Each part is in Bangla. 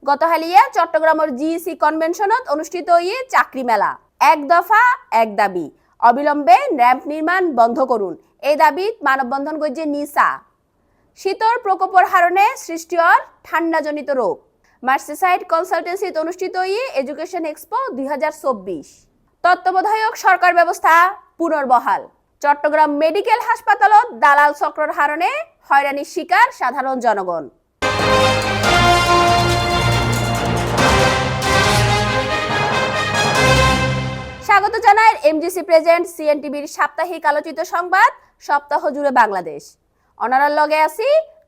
গতকালিয়া চট্টগ্রামের জিইসি কনভেনশনত অনুষ্ঠিত চাকরি মেলা। এক দফা এক দাবি, অবিলম্বে র্যাম্প নির্মাণ বন্ধ করুন। এই দাবিত মানববন্ধন গজ্জে নিসা। শীতর প্রকোপর হারণে সৃষ্টি হওয়ার ঠান্ডাজনিত রোগ। মার্সিসাইড কনসালটেন্সিত অনুষ্ঠিত এডুকেশন এক্সপো 2024। তত্ত্বাবধায়ক সরকার ব্যবস্থা পুনর্বহাল। চট্টগ্রাম মেডিকেল হাসপাতালত দালাল চক্রর হারণে হয়রানির শিকার সাধারণ জনগণ। স্বাগত জানাই এমজিসি প্রেজেন্ট সিএনটিভির সাপ্তাহিক আলোচিত সংবাদ সপ্তাহ জুড়ে বাংলাদেশ। অনারার লগে আছি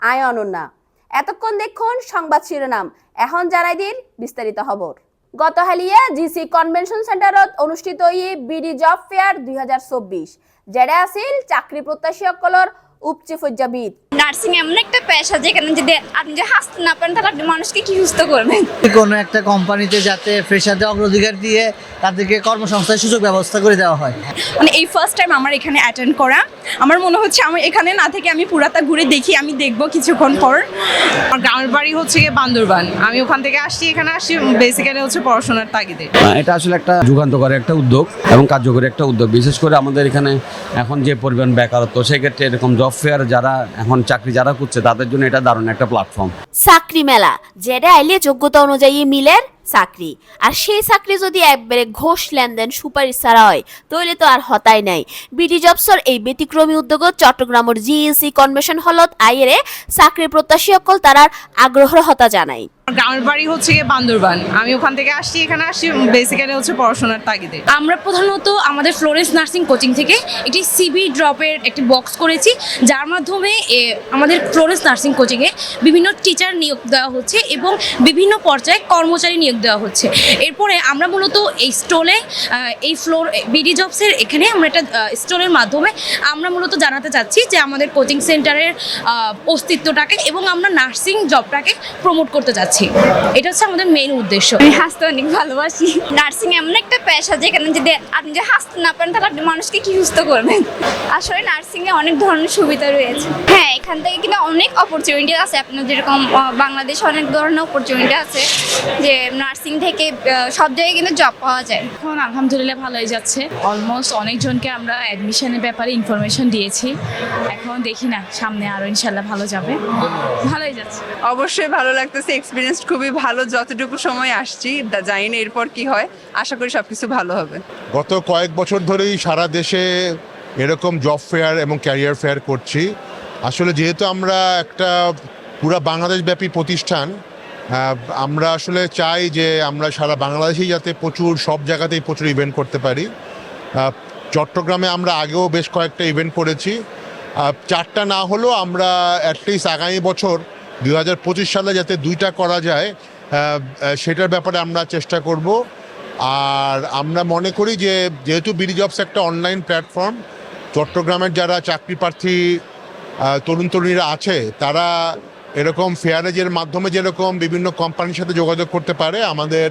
আয় অনন্যা। এতক্ষণ দেখুন সংবাদ শিরোনাম, এখন জানাই দিন বিস্তারিত খবর। গতকালিয়া জিসি কনভেনশন সেন্টারত অনুষ্ঠিত বিডি জব ফেয়ার 2024, যেটা আছিল চাকরি প্রত্যাশী সকলের উপচে পর্যাবিদ। নার্সিং এমন একটা পেশা যেখানে যদি আপনি যে হাসতে না পারেন তাহলে আপনি মানুষকে কি সুস্থ করবেন। কোনো একটা কোম্পানিতে যাতে ফ্রেশারদের অগ্রাধিকার দিয়ে তাদেরকে কর্মসংস্থানের সুযোগ ব্যবস্থা করে দেওয়া হয়। মানে এই ফার্স্ট টাইম আমার এখানে অ্যাটেন্ড করা, আমার মনে হচ্ছে আমি এখানে না থেকে আমি পুরাটা ঘুরে দেখি, আমি দেখবো কিছুক্ষণ পর। আমার গ্রামের বাড়ি হচ্ছে গিয়ে বান্দরবান, আমি ওখান থেকে আসছি, এখানে আসছি বেসিক্যালি হচ্ছে পড়াশোনার তাগিদে। এটা আসলে একটা যুগান্তকারী একটা উদ্যোগ এবং কার্যকরী একটা উদ্যোগ, বিশেষ করে আমাদের এখানে এখন যে পরিমাণ বেকারত্ব, সেক্ষেত্রে এরকম জব ফেয়ার যারা এখন চাকরি যারা করছে তাদের জন্য এটা দারুণ একটা প্ল্যাটফর্ম। চাকরি মেলা, যেটা আইলে যোগ্যতা অনুযায়ী মিলের চাকরি, আর সেই চাকরি যদি একবারে ঘোষ লেনদেন সুপারিশ ছাড়া হয় তাহলে তো আর হতাই নাই। বিডি জবসর এই ব্যতিক্রমী উদ্যোগত চট্টগ্রামের জিইসি কনভেনশন হলত আইয়েরে চাকরি প্রত্যাশী সকল তারার আগ্রহের হতা জানাই। গ্রামের বাড়ি হচ্ছে গিয়ে বান্দরবান, আমি ওখান থেকে আসছি, এখানে আসছি বেসিক্যালি হচ্ছে পড়াশোনার তাগিদে। আমরা প্রধানত আমাদের ফ্লোরেন্স নার্সিং কোচিং থেকে একটি সিবি ড্রপের একটি বক্স করেছি, যার মাধ্যমে আমাদের ফ্লোরেন্স নার্সিং কোচিংয়ে বিভিন্ন টিচার নিয়োগ দেওয়া হচ্ছে এবং বিভিন্ন পর্যায়ে কর্মচারী নিয়োগ দেওয়া হচ্ছে। এরপরে আমরা মূলত এই স্টলে এই ফ্লোর বিডি জবসের এখানে আমরা একটা স্টলের মাধ্যমে আমরা মূলত জানাতে চাচ্ছি যে আমাদের কোচিং সেন্টারের অস্তিত্বটাকে এবং আমরা নার্সিং জবটাকে প্রমোট করতে চাচ্ছি। এটা হচ্ছে আমাদের মেইন উদ্দেশ্য। আমি হাসতে অনেক ভালোবাসি। নার্সিং এমন একটা পেশা যেখানে যদি আপনি যে হাসতে না পারেন তাহলে আপনি মানুষকে কি সুস্থ করবেন। আসলে নার্সিংয়ে অনেক ধরনের সুবিধা রয়েছে। হ্যাঁ, এখান থেকে কিন্তু অনেক অপরচুনিটি আছে। আপনার যেরকম বাংলাদেশে অনেক ধরনের অপরচুনিটি আছে যে নার্সিং থেকে সব জায়গায় কিন্তু জব পাওয়া যায়। এখন আলহামদুলিল্লাহ ভালোই যাচ্ছে। অলমোস্ট অনেকজনকে আমরা অ্যাডমিশনের ব্যাপারে ইনফরমেশন দিয়েছি। এখন দেখি না, সামনে আরও ইনশাল্লাহ ভালো যাবে। ভালোই যাচ্ছে। অবশ্যই ভালো লাগতেছে, এক্সপিরিয়েন্স খুবই ভালো। যতটুকু সময় আসছি জানি না এরপর কি হয়, আশা করি সবকিছু ভালো হবে। গত কয়েক বছর ধরেই সারা দেশে এরকম জব ফেয়ার এবং ক্যারিয়ার ফেয়ার করছি। আসলে যেহেতু আমরা একটা পুরা বাংলাদেশব্যাপী প্রতিষ্ঠান, আমরা আসলে চাই যে আমরা সারা বাংলাদেশেই যাতে সব জায়গাতেই প্রচুর ইভেন্ট করতে পারি। চট্টগ্রামে আমরা আগেও বেশ কয়েকটা ইভেন্ট করেছি, 4টা না হলেও আমরা অ্যাটলিস্ট আগামী বছর 2025 সালে যাতে 2টা করা যায় সেটার ব্যাপারে আমরা চেষ্টা করব। আর আমরা মনে করি যে যেহেতু বিডি জবস একটা অনলাইন প্ল্যাটফর্ম, চট্টগ্রামের যারা চাকরি প্রার্থী তরুণ তরুণীরা আছে তারা এরকম ফেয়ারেজের মাধ্যমে যেরকম বিভিন্ন কোম্পানির সাথে যোগাযোগ করতে পারে, আমাদের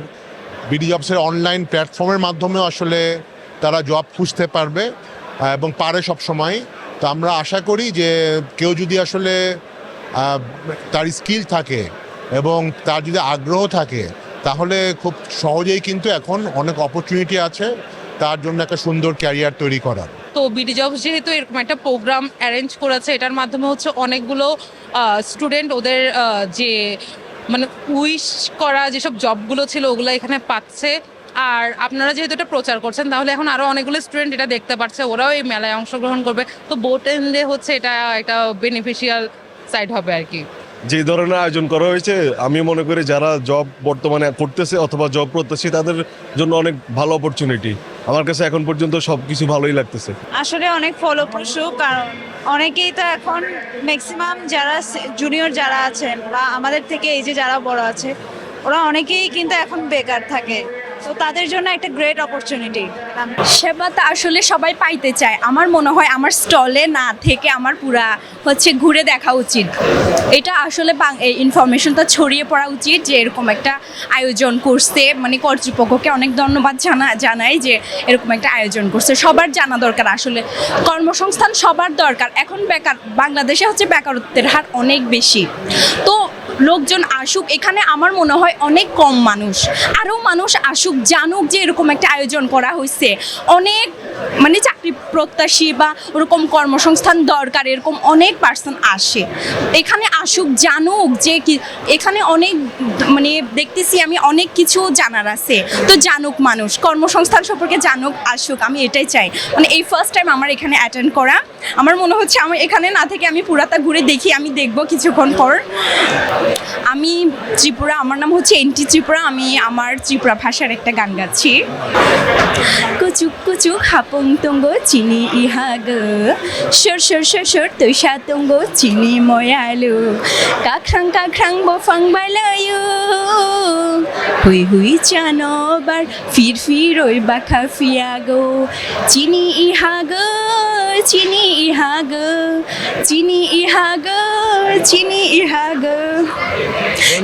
বিডি জবসের অনলাইন প্ল্যাটফর্মের মাধ্যমেও আসলে তারা জব খুঁজতে পারবে এবং পারে সব সময়। তো আমরা আশা করি যে কেউ যদি আসলে তার স্কিল থাকে এবং তার যদি আগ্রহ থাকে তাহলে খুব সহজেই কিন্তু এখন অনেক অপরচুনিটি আছে তার জন্য একটা সুন্দর ক্যারিয়ার তৈরি করার। তো বিডি জবস যেহেতু এরকম একটা প্রোগ্রাম অ্যারেঞ্জ করেছে, এটার মাধ্যমে হচ্ছে অনেকগুলো স্টুডেন্ট ওদের যে মানে উইশ করা যেসব জবগুলো ছিল ওগুলো এখানে পাচ্ছে। আর আপনারা যেহেতু এটা প্রচার করছেন তাহলে এখন আরও অনেকগুলো স্টুডেন্ট এটা দেখতে পাচ্ছে, ওরাও এই মেলায় অংশগ্রহণ করবে। তো বোট এন্ডে হচ্ছে এটা একটা বেনিফিশিয়াল সাইড হবে আর কি। যে ধরনের আয়োজন করা হয়েছে আমি মনে করি যারা জব বর্তমানে করতেছে অথবা জব করতেছে তাদের জন্য অনেক ভালো অপরচুনিটি। আমার কাছে এখন পর্যন্ত সব কিছু ভালোই লাগতেছে। আসলে অনেক ফলপ্রসূ, কারণ অনেকেই তো এখন ম্যাক্সিমাম যারা জুনিয়র যারা আছেন বা আমাদের থেকে এই যে যারা বড় আছে ওরা অনেকেই কিন্তু এখন বেকার থাকে, তো তাদের জন্য একটা গ্রেট অপরচুনিটি। সেবাটা আসলে সবাই পাইতে চায়। আমার মনে হয় আমার স্টলে না থেকে আমার পুরা ঘুরে দেখা উচিত। এটা আসলে এই ইনফরমেশনটা ছড়িয়ে পড়া উচিত যে এরকম একটা আয়োজন করছে, মানে কর্তৃপক্ষকে অনেক ধন্যবাদ জানাই যে এরকম একটা আয়োজন করছে। সবার জানা দরকার, আসলে কর্মসংস্থান সবার দরকার। এখন বাংলাদেশে বেকারত্বের হার অনেক বেশি, তো লোকজন আসুক, এখানে আমার মনে হয় অনেক কম মানুষ, আরও মানুষ আসুক, জানুক যে এরকম একটা আয়োজন করা হয়েছে। অনেক মানে চাকরি প্রত্যাশী বা ওরকম কর্মসংস্থান দরকার এরকম অনেক পার্সন আসে, এখানে আসুক, জানুক যে কি এখানে অনেক মানে দেখতেছি আমি অনেক কিছু জানার আছে, তো জানুক মানুষ, কর্মসংস্থান সম্পর্কে জানুক, আসুক, আমি এটাই চাই। মানে এই ফার্স্ট টাইম আমার এখানে অ্যাটেন্ড করা, আমার মনে হচ্ছে আমি এখানে না থেকে আমি পুরাটা ঘুরে দেখি, আমি দেখব কিছুক্ষণ পর। আমি ত্রিপুরা, আমার নাম হচ্ছে এনটি ত্রিপুরা, আমি আমার ত্রিপুরা ভাষার একটা গান গাচ্ছি। কুচুক কুচুক হাপং তঙ্গ চিনি ইহাগ সর সর সর সর তৈশা তঙ্গ চিনি ময়ালু কাখ্রাং কাখ্রাং বফাং বাইলায়ু হুই হুই চানবার ফির ফির ওই বাখা ফিয়াগো চিনি ইহাগ চিনি ইহাগ চিনি ইহাগ চিনি ইহাগ।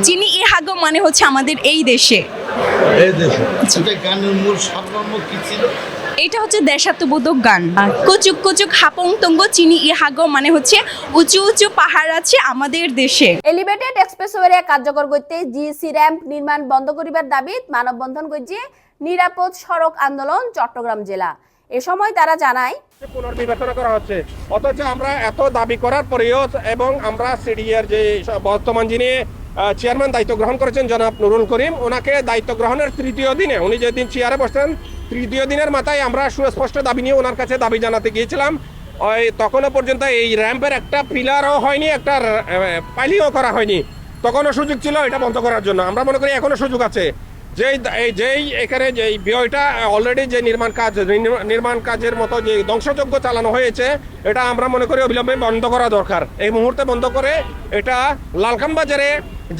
চিনি ইহাগ মানে হচ্ছে আমাদের এই দেশে। গানের মূল সারমর্ম কি ছিল? এটা হচ্ছে দেশাত্মবোধক গান। কুচুক কুচুক হাপং তঙ্গ চিনি ইহাগ মানে হচ্ছে উঁচু উঁচু পাহাড় আছে আমাদের দেশে। এলিভেটেড এক্সপ্রেসওয়ে কার্যকর করতে জিসি র্যাম্প নির্মাণ বন্ধ করিবার দাবিত মানববন্ধন করছে নিরাপদ সড়ক আন্দোলন চট্টগ্রাম জেলা। এ সময় তারা জানায় পুনর্বিবেচনা করা হচ্ছে, অথচ আমরা এত দাবি করার পরেও এবং আমরা সিডিএর যে বর্তমান যিনি চেয়ারম্যান দায়িত্ব গ্রহণ করেছেন জনাব নুরুল করিম, ওনাকে দায়িত্ব গ্রহণের তৃতীয় দিনে উনি যেদিন চেয়ারে বসছেন তৃতীয় দিনের মাথায় আমরা সুস্পষ্ট দাবি নিয়ে ওনার কাছে দাবি জানাতে গিয়েছিলাম। ওই তখনও পর্যন্ত এই র্যাম্পের একটা পিলারও হয়নি, একটা পাইলিংও করা হয়নি, তখনও সুযোগ ছিল এটা বন্ধ করার জন্য। আমরা মনে করি এখনো সুযোগ আছে, যেই এখানে যে বিষয়টা অলরেডি যে নির্মাণ কাজের মতো যে ধ্বংসযজ্ঞ চালানো হয়েছে, এটা আমরা মনে করি অবিলম্বে বন্ধ করা দরকার। এই মুহূর্তে বন্ধ করে এটা লালখান বাজারে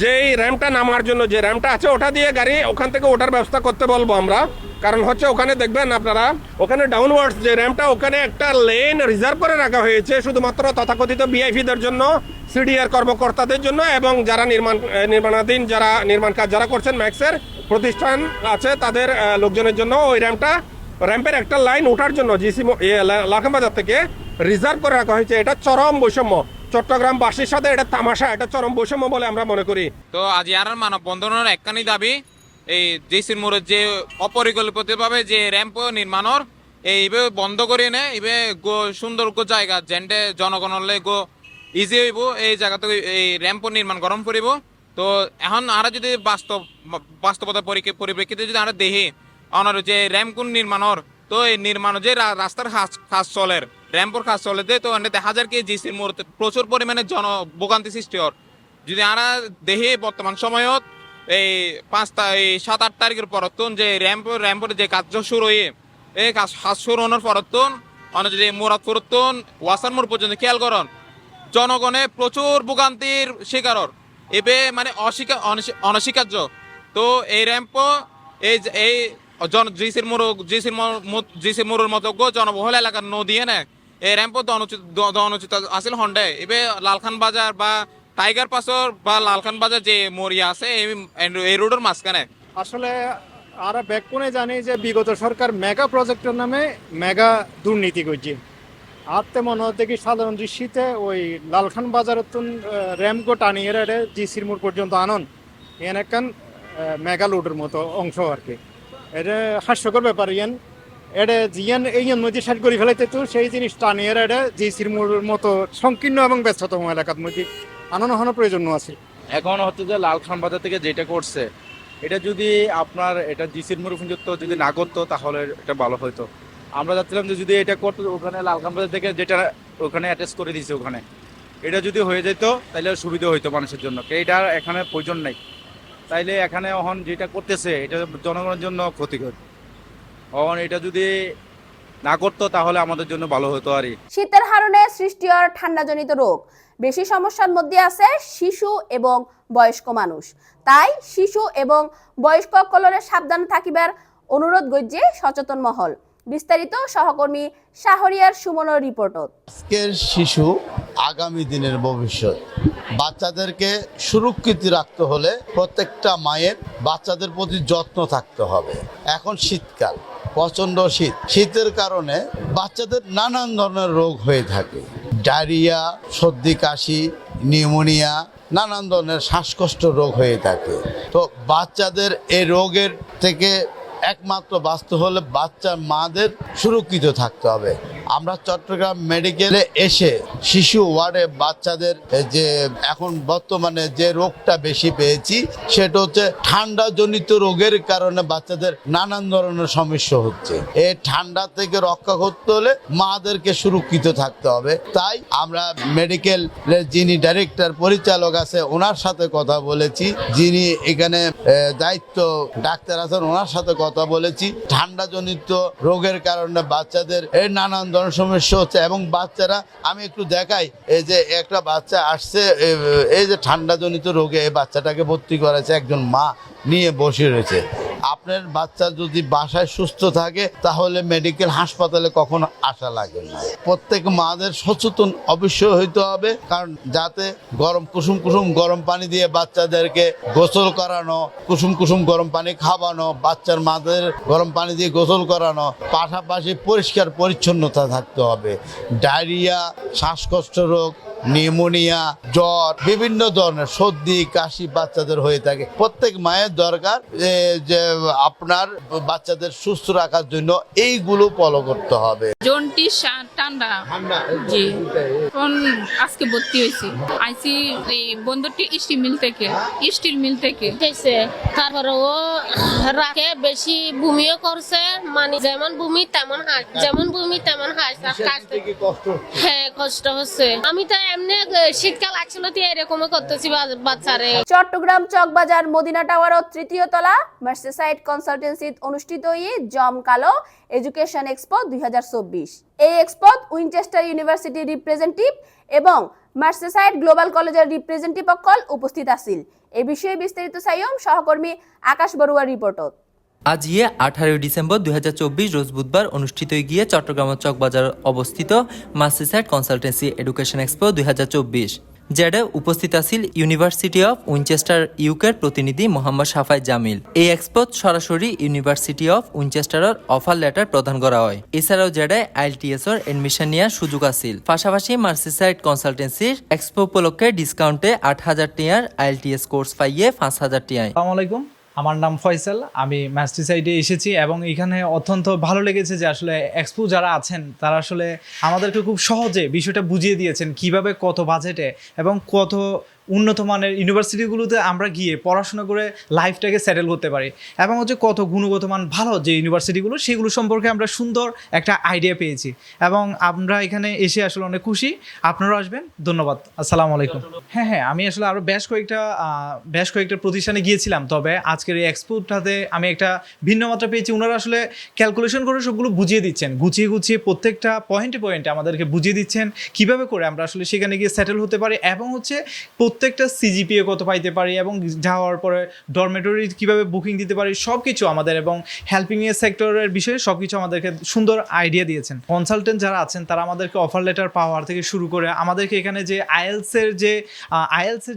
যেই র্যাম্পটা নামার জন্য যে র্যাম্পটা আছে ওটা দিয়ে গাড়ি ওখান থেকে ওঠার ব্যবস্থা করতে বলবো আমরা। কারণ হচ্ছে ওখানে দেখবেন আপনারা ওখানে ডাউনওয়ার্ডস যে র্যাম্পটা ওখানে একটা লেন রিজার্ভ করে রাখা হয়েছে শুধুমাত্র তথাকথিত ভিআইপিদের জন্য, সিডিআর কর্মকর্তাদের জন্য এবং যারা নির্মাণাধীন যারা নির্মাণ কাজ যারা করছেন ম্যাক্সের প্রতিষ্ঠান আছে তাদের লোকজনের জন্য ওই র্যাম্পের একটা লাইন ওঠার জন্য জিসি লালখান বাজার থেকে রিজার্ভ করে রাখা হয়েছে। এটা চরম বৈষম্য, চট্টগ্রামবাসীর সাথে এটা তামাশা, এটা চরম বৈষম্য বলে আমরা মনে করি। তো আজ আর মানববন্ধনের একখানি দাবি এই জিসির মোড়ের যে অপরিকল্পিতভাবে যে র্যাম্প নির্মাণর এইভাবে বন্ধ করে নে ইবে সুন্দর জায়গা যেনটে জনগণলে ইজি হইব এই জায়গা থেকে এই র্যাম্প নির্মাণ গরম করিব। তো এখন আর যদি বাস্তবতা পরিপ্রেক্ষিতে যদি আমরা দেখি আমার যে র্যাম্প নির্মাণর, তো এই নির্মাণ যে রাস্তার কাজ চলের র্যাম্পর কাজ চলে তো দেখা যায় কি জিসির মোড় প্রচুর পরিমাণে ভোগান্তি সৃষ্টি হর। যদি আমরা দেখি বর্তমান সময়ত এই 7-8 তারিখের পরতন যে র্যাম্পের যে কাজ শুরু হয়ে এই কাজ শুরু হওয়ার পরতন যদি মুরাদপুরতন ওয়াসার মোড় পর্যন্ত খেয়াল করেন জনগণে প্রচুর ভোগান্তির শিকারর এবে মানে অনস্বীকার্য। তো এই র্যাম্প এই জিসির মোড়ের মতো জনবহুল এলাকার নদী এনে এই র্যাম্প অনুচিত আসিল হন্ডে এবে লালখান বাজার বা টাইগার পাসর বা লালখান বাজার যে মরিয়া আছে এই রোডের মাঝখানে। আসলে আর ব্যাক কোণে জানি যে বিগত সরকার মেগা প্রজেক্টের নামে মেগা দুর্নীতি করছে। আর তেমন হতে কি সাধারণ দৃষ্টিতে ওই লালখান বাজারের র্যাম্প টানিয়ে রেডে জিসির মোড় পর্যন্ত আনন এন একখান মেগা লোডের মতো অংশ আর কি। এটা হাস্যকর ব্যাপার এটা জিয়ান এই মধ্যে সাইড করে ফেলাইতে তো সেই জিনিস টানিয়ে রেডে জিসির মোড়ের মতো সংকীর্ণ এবং ব্যস্ততম এলাকার মধ্যে আনানো প্রয়োজন আছে। এখন হচ্ছে যে লালখান বাজার থেকে যেটা করছে এটা যদি আপনার এটা জিসির মোড় পর্যন্ত যদি না করতো তাহলে এটা ভালো হতো। আমরা যাচ্ছিলাম যে যদি এটা করতো ওখানে লালখান বাজার থেকে যেটা ওখানে অ্যাটাচ করে দিয়েছে ওখানে এটা যদি হয়ে যেত তাহলে সুবিধা হইতো মানুষের জন্য, এটা এখানে প্রয়োজন নেই। তাইলে এখানে এখন যেটা করতেছে এটা জনগণের জন্য ক্ষতিকর। এখন এটা যদি না করতো তাহলে আমাদের জন্য ভালো হতো। আর শীতের কারণে সৃষ্টি হওয়ার ঠান্ডাজনিত রোগ বেশি সমস্যার মধ্যে আছে শিশু এবং বয়স্ক মানুষ। তাই শিশু এবং বয়স্ক সকলের সাবধান থাকিবার অনুরোধ করছে সচেতন মহল। বিস্তারিত সহকর্মী শাহরিয়ার সুমনের রিপোর্টত। আজকের শিশু আগামী দিনের ভবিষ্যৎ। বাচ্চাদেরকে সুরক্ষিত রাখতে হলে প্রত্যেকটা মায়ের বাচ্চাদের প্রতি যত্ন থাকতে হবে। এখন শীতকাল, প্রচণ্ড শীতের কারণে বাচ্চাদের নানান ধরনের রোগ হয়ে থাকে। ডায়রিয়া, সর্দি কাশি নিউমোনিয়া, নানান ধরনের শ্বাসকষ্ট রোগ হয়ে থাকে। তো বাচ্চাদের এই রোগের থেকে একমাত্র বাঁচতে হলে বাচ্চার মাদের সুরক্ষিত থাকতে হবে। আমরা চট্টগ্রাম মেডিকেলে এসে শিশু ওয়ার্ডে বাচ্চাদের যে এখন বর্তমানে যে রোগটা বেশি পেয়েছি সেটা হচ্ছে ঠান্ডাজনিত রোগের কারণে বাচ্চাদের নানান ধরনের সমস্যা হচ্ছে। এই ঠান্ডা থেকে রক্ষা করতে হলে মাদেরকে সুরক্ষিত থাকতে হবে। তাই আমরা মেডিকেলের যিনি ডাইরেক্টর পরিচালক আছে ওনার সাথে কথা বলেছি, যিনি এখানে দায়িত্ব ডাক্তার আছেন ওনার সাথে কথা বলেছি। ঠান্ডাজনিত রোগের কারণে বাচ্চাদের এই নানান ধরনের সমস্যা হচ্ছে এবং বাচ্চারা, আমি একটু দেখাই, এই যে একটা বাচ্চা আসছে এই যে ঠান্ডাজনিত রোগে এই বাচ্চাটাকে ভর্তি করেছে, একজন মা নিয়ে বসে রয়েছে। আপনার বাচ্চা যদি বাসায় সুস্থ থাকে তাহলে মেডিকেল হাসপাতালে কখনো আসা লাগে না। প্রত্যেক মাদের সচেতন অবশ্যই হইতে হবে, কারণ যাতে কুসুম কুসুম গরম পানি দিয়ে বাচ্চাদেরকে গোসল করানো, কুসুম কুসুম গরম পানি খাওয়ানো, বাচ্চার মাদের গরম পানি দিয়ে গোসল করানো, পাশাপাশি পরিষ্কার পরিচ্ছন্নতা থাকতে হবে। ডায়রিয়া, শ্বাসকষ্ট রোগ, নিউমোনিয়া, জ্বর, বিভিন্ন ধরনের সর্দি কাশি বাচ্চাদের হয়ে থাকে। প্রত্যেক মায়ের দরকার যে আপনার বাচ্চাদের সুস্থ রাখার জন্য এইগুলো ফলো করতে হবে। জন্ডিস, ঠান্ডা, জি আজকে ভর্তি হয়েছি, আইসি বন্ধুটি স্টিল মিল থেকে তারপরে ও রাখে বেশি বমিও করছে, মানে যেমন বমি তেমন হাস, যেমন বমি তেমন হাস। হ্যাঁ, কষ্ট হচ্ছে। আমি তো এমনি শীতকাল আসলে এরকম করতেছি বাচ্চারে। চট্টগ্রাম চকবাজার মদিনা টাওয়ার তৃতীয় তলা মার্সেসাইড কনসালটেন্সি অনুষ্ঠিত জমকালো এডুকেশন এক্সপো 2024। এই এক্সপো উইনচেস্টার ইউনিভার্সিটি রিপ্রেজেন্টেটিভ এবং মার্সেসাইড গ্লোবাল কলেজের রিপ্রেজেন্টেটিভ অকল উপস্থিত আছিল। এই বিষয়ে বিস্তারিত চাইম সহকর্মী আকাশ বড়ুয়ার রিপোর্টত। আজ 18 ডিসেম্বর 2024 রোজ বুধবার অনুষ্ঠিত গিয়ে চট্টগ্রাম চকবাজার অবস্থিত মার্সেসাইড কনসালটেন্সি এডুকেশন এক্সপো 2024, যেটা উপস্থিত আছিল ইউনিভার্সিটি অফ উইনচেস্টার ইউকের প্রতিনিধি মোহাম্মদ সাফাই জামিল। এই এক্সপোত সরাসরি ইউনিভার্সিটি অফ উইনচেস্টারের অফার লেটার প্রদান করা হয়। এছাড়াও যেটায় IELTS এর এডমিশন নেওয়ার সুযোগ আছিল। পাশাপাশি মার্সেসাইড কনসালটেন্সির এক্সপো উপলক্ষে ডিসকাউন্টে 8,000 টাকার IELTS কোর্স পাইয়ে 5,000 টাকায়। আসসালামু আলাইকুম, আমার নাম ফয়সাল, আমি মার্সেসাইডে এসেছি এবং এখানে অত্যন্ত ভালো লেগেছে যে আসলে এক্সপো যারা আছেন তারা আসলে আমাদেরকে খুব সহজে বিষয়টা বুঝিয়ে দিয়েছেন কিভাবে কত বাজেটে এবং কত উন্নত মানের ইউনিভার্সিটিগুলোতে আমরা গিয়ে পড়াশোনা করে লাইফটাকে সেটেল করতে পারি এবং হচ্ছে কত গুণগত মান ভালো যে ইউনিভার্সিটিগুলো সেগুলো সম্পর্কে আমরা সুন্দর একটা আইডিয়া পেয়েছি এবং আমরা এখানে এসে আসলে অনেক খুশি। আপনারাও আসবেন। ধন্যবাদ। আসসালামু আলাইকুম। হ্যাঁ, আমি আসলে আরও বেশ কয়েকটা প্রতিষ্ঠানে গিয়েছিলাম, তবে আজকের এই এক্সপোটাতে আমি একটা ভিন্ন মাত্রা পেয়েছি। ওনারা আসলে ক্যালকুলেশন করে সবগুলো বুঝিয়ে দিচ্ছেন, গুছিয়ে প্রত্যেকটা পয়েন্টে আমাদেরকে বুঝিয়ে দিচ্ছেন কিভাবে করে আমরা আসলে সেখানে গিয়ে সেটেল হতে পারি এবং হচ্ছে প্রত্যেকটা CGPA কত পাইতে পারি এবং যাওয়ার পরে ডরমেটরি কীভাবে বুকিং দিতে পারি সব কিছু আমাদের, এবং হেল্পিং এর সেক্টরের বিষয়ে সব কিছু আমাদেরকে সুন্দর আইডিয়া দিয়েছেন। কনসালটেন্ট যারা আছেন তারা আমাদেরকে অফার লেটার পাওয়ার থেকে শুরু করে আমাদেরকে এখানে যে আইএলসের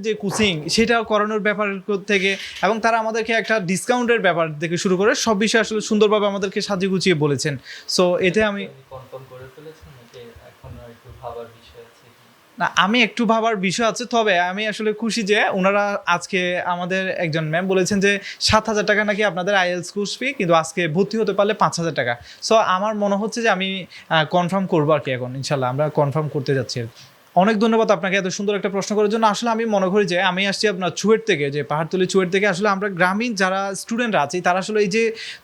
যে কোচিং সেটা করানোর ব্যাপার থেকে এবং তারা আমাদেরকে একটা ডিসকাউন্টের ব্যাপার থেকে শুরু করে সব বিষয়ে আসলে সুন্দরভাবে আমাদেরকে সাজিয়ে গুছিয়ে বলেছেন। সো এতে আমি আমি একটু ভাবার বিষয় আছে, তবে আমি আসলে খুশি যে ওনারা আজকে আমাদের একজন ম্যাম বলেছেন যে 7,000 টাকা নাকি আপনাদের IELTS কোর্স ফি, কিন্তু আজকে ভর্তি হতে পারলে 5,000 টাকা। সো আমার মনে হচ্ছে যে আমি কনফার্ম করবো আর কি, এখন ইনশাল্লাহ আমরা কনফার্ম করতে যাচ্ছি। অনেক ধন্যবাদ আপনাকে এত সুন্দর একটা প্রশ্ন করার জন্য। আসলে আমি মনে করি যে আমি আসছি আপনার চুয়েট থেকে, যে পাহাড়তলি চুয়েট থেকে। আসলে আমরা গ্রামীণ যারা স্টুডেন্টরা আছি তারা আসলে এই যে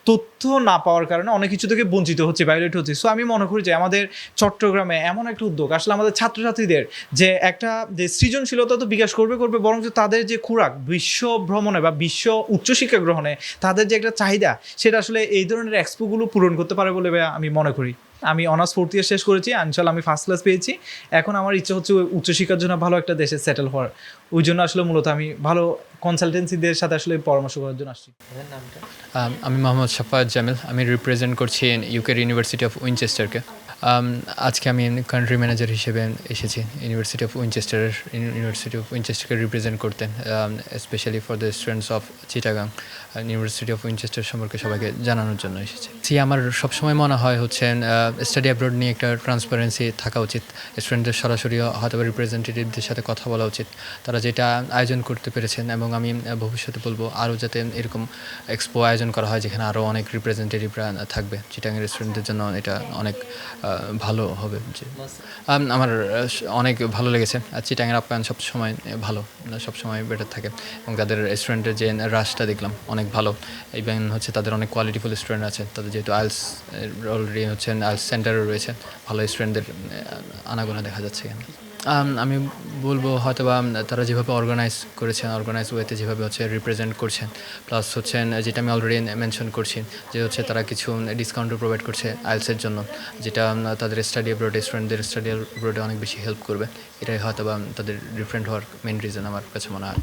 তথ্য না পাওয়ার কারণে অনেক কিছু থেকে বঞ্চিত হচ্ছে, ভায়োলেট হচ্ছে। সো আমি মনে করি যে আমাদের চট্টগ্রামে এমন একটা উদ্যোগ আসলে আমাদের ছাত্রছাত্রীদের যে একটা যে সৃজনশীলতা তো বিকাশ করবে বরং তাদের যে খোরাক বিশ্ব ভ্রমণে বা বিশ্ব উচ্চশিক্ষা গ্রহণে তাদের যে একটা চাহিদা সেটা আসলে এই ধরনের এক্সপোগুলো পূরণ করতে পারে বলে আমি মনে করি। আমি অনার্স 4th ইয়ার শেষ করেছি, ইনশাআল্লাহ আমি ফার্স্ট ক্লাস পেয়েছি। এখন আমার ইচ্ছা হচ্ছে উচ্চশিক্ষার জন্য ভালো একটা দেশে সেটেল হওয়ার। ওই জন্য আসলে মূলত আমি ভালো কনসালটেন্সিদের সাথে আসলে পরামর্শ করার জন্য আসছি। আমি মোহাম্মদ সাফায়াত জামিল, আমি রিপ্রেজেন্ট করছি ইউকের ইউনিভার্সিটি অফ উইনচেস্টারকে। আজকে আমি কান্ট্রি ম্যানেজার হিসেবে এসেছি ইউনিভার্সিটি অফ উইনচেস্টারকে রিপ্রেজেন্ট করতে, specially for the students of Chittagong. University of Winchester সম্পর্কে সবাইকে জানানোর জন্য এসেছি। আমার সবসময় মনে হয় হচ্ছে স্টাডি অ্যাব্রড নিয়ে একটা ট্রান্সপারেন্সি থাকা উচিত। স্টুডেন্টদের সরাসরি হয়তো রিপ্রেজেন্টেটিভদের সাথে কথা বলা উচিত, তারা যেটা আয়োজন করতে পেরেছেন, এবং আমি ভবিষ্যতে বলবো আরও যাতে এরকম এক্সপো আয়োজন করা হয় যেখানে আরও অনেক রিপ্রেজেন্টেটিভরা থাকবে। চিটাগাংয়ের স্টুডেন্টদের জন্য এটা অনেক ভালো হবে। আমার অনেক ভালো লেগেছে। আর চিটাগাংয়ের আপ্যায়ন সবসময় ভালো, সবসময় বেটার থাকে, এবং তাদের স্টুডেন্টের যে রাশটা দেখলাম অনেক ভালো। ইভেন হচ্ছে তাদের অনেক কোয়ালিটিফুল স্টুডেন্ট আছে, তাদের যেহেতু আইএলস অলরেডি হচ্ছে আইএলস সেন্টারও রয়েছে, ভালো স্টুডেন্টদের আনাগোনা দেখা যাচ্ছে এখানে। আমি বলবো হয়তো বা তারা যেভাবে অর্গানাইজ ওয়েতে যেভাবে হচ্ছে রিপ্রেজেন্ট করছেন, প্লাস হচ্ছে যেটা আমি অলরেডি মেনশন করছি যে হচ্ছে তারা কিছু ডিসকাউন্টও প্রোভাইড করছে আইএলসের জন্য, যেটা তাদের স্টাডি অ্যাব্রড স্টুডেন্টদের স্টাডি অ্যাব্রডে অনেক বেশি হেল্প করবে। এটাই হয়তো বা তাদের ডিফারেন্ট হওয়ার মেন রিজন আমার কাছে মনে হয়।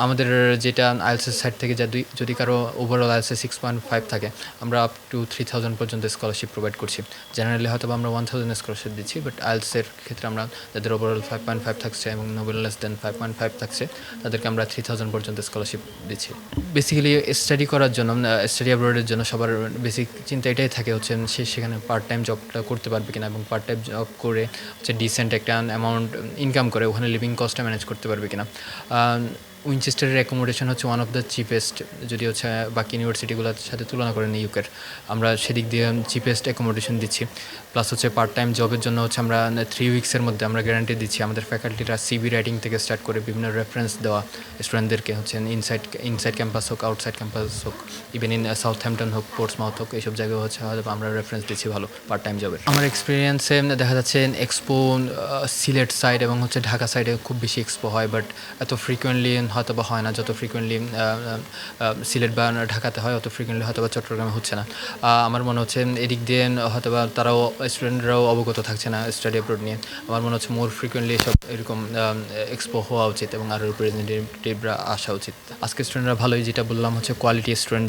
আমাদের যেটা আইএলসের সাইড থেকে যদি কারো ওভারঅল আইএলসে 6.5 থাকে, আমরা আপ টু 3000 পর্যন্ত স্কলারশিপ প্রোভাইড করছি। জেনারেলি হয়তো আমরা 1000 স্কলারশিপ দিচ্ছি, বাট আইএলসের ক্ষেত্রে আমরা যাদের ওভারঅল 5.5 থাকছে এবং নোবেল লেস দেন 5.5 থাকছে, তাদেরকে আমরা 3000 পর্যন্ত স্কলারশিপ দিচ্ছি। বেসিক্যালি স্টাডি করার জন্য, স্টাডি অ্যাব্রডের জন্য সবার বেসিক চিন্তা এটাই থাকে হচ্ছে সেখানে পার্ট টাইম জবটা করতে পারবে কিনা, এবং পার্ট টাইম জব করে হচ্ছে ডিসেন্ট একটা অ্যামাউন্ট ইনকাম করে ওখানে লিভিং কস্টটা ম্যানেজ করতে পারবে কিনা। উইনচেস্টারের অ্যাকোমোডেশন হচ্ছে ওয়ান অফ দ্য চিপেস্ট, যদি হচ্ছে বাকি ইউনিভার্সিটিগুলোর সাথে তুলনা করেন ইউকের, আমরা সেদিক দিয়ে চিপেস্ট অ্যাকোমোডেশন দিচ্ছি। প্লাস হচ্ছে পার্ট টাইম জবের জন্য হচ্ছে আমরা 3 উইক্সের মধ্যে আমরা গ্যারান্টি দিচ্ছি। আমাদের ফ্যাকাল্টিরা সিভি রাইটিং থেকে স্টার্ট করে বিভিন্ন রেফারেন্স দেওয়া স্টুডেন্টদেরকে হচ্ছে ইনসাইড ক্যাম্পাস হোক, আউটসাইড ক্যাম্পাস হোক, ইভেন ইন সাউথহ্যাম্পটন হোক, পোর্টসমাউথ হোক, এইসব জায়গায় হচ্ছে হয়তো আমরা রেফারেন্স দিচ্ছি ভালো পার্ট টাইম জবের। আমার এক্সপিরিয়েন্সে দেখা যাচ্ছে এক্সপো সিলেট সাইড এবং হচ্ছে ঢাকা সাইডে খুব বেশি এক্সপো হয়, বাট এত ফ্রিকুয়েন্টলি হয়তো বা হয় না, যত ফ্রিকুয়েন্টলি সিলেট বা ঢাকাতে হয় অত ফ্রিকুয়েন্টলি হয়তো বা চট্টগ্রামে হচ্ছে না। আমার মনে হচ্ছে এদিক দিয়ে হয়তো বা তারাও স্টুডেন্টরাও অবগত থাকছে না স্টাডি অ্যাব্রড নিয়ে। আমার মনে হচ্ছে মোর ফ্রিকুয়েন্টলি সব এরকম এক্সপো হওয়া উচিত এবং আরও রিপ্রেজেন্টেটিভরা আসা উচিত। আজকে স্টুডেন্টরা ভালোই, যেটা বললাম হচ্ছে কোয়ালিটি স্টুডেন্ট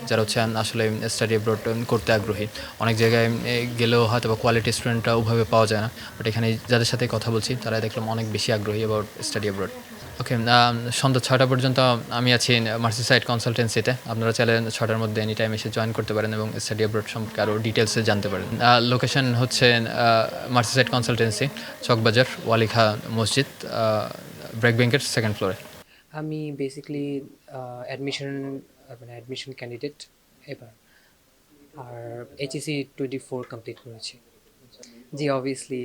যারা হচ্ছে আসলে স্টাডি অ্যাব্রড করতে আগ্রহী। অনেক জায়গায় গেলেও হয়তো বা কোয়ালিটি স্টুডেন্টরা ওভাবে পাওয়া যায় না, বাট এখানে যাদের সাথে কথা বলছি তারা দেখলাম অনেক বেশি আগ্রহী অ্যাবাউট স্টাডি অ্যাব্রড। ওকে, সন্ধ্যা 6টা পর্যন্ত আমি আছি মার্সিসাইড কনসালটেন্সিতে। আপনারা চাইলে 6টার মধ্যে এনি টাইম এসে জয়েন করতে পারেন এবং স্টাডি অ্যাব্রড সম্পর্কে আরও ডিটেলসে জানতে পারেন। লোকেশন হচ্ছে মার্সিসাইড কনসালটেন্সি, চকবাজার, ওয়ালিখা মসজিদ, ব্রেক ব্যাংকের 2nd ফ্লোরে। আমি বেসিক্যালি অ্যাডমিশন ক্যান্ডিডেট এবার, আর এইচএসসি 24 কমপ্লিট করেছি। জি, অবভিয়াসলি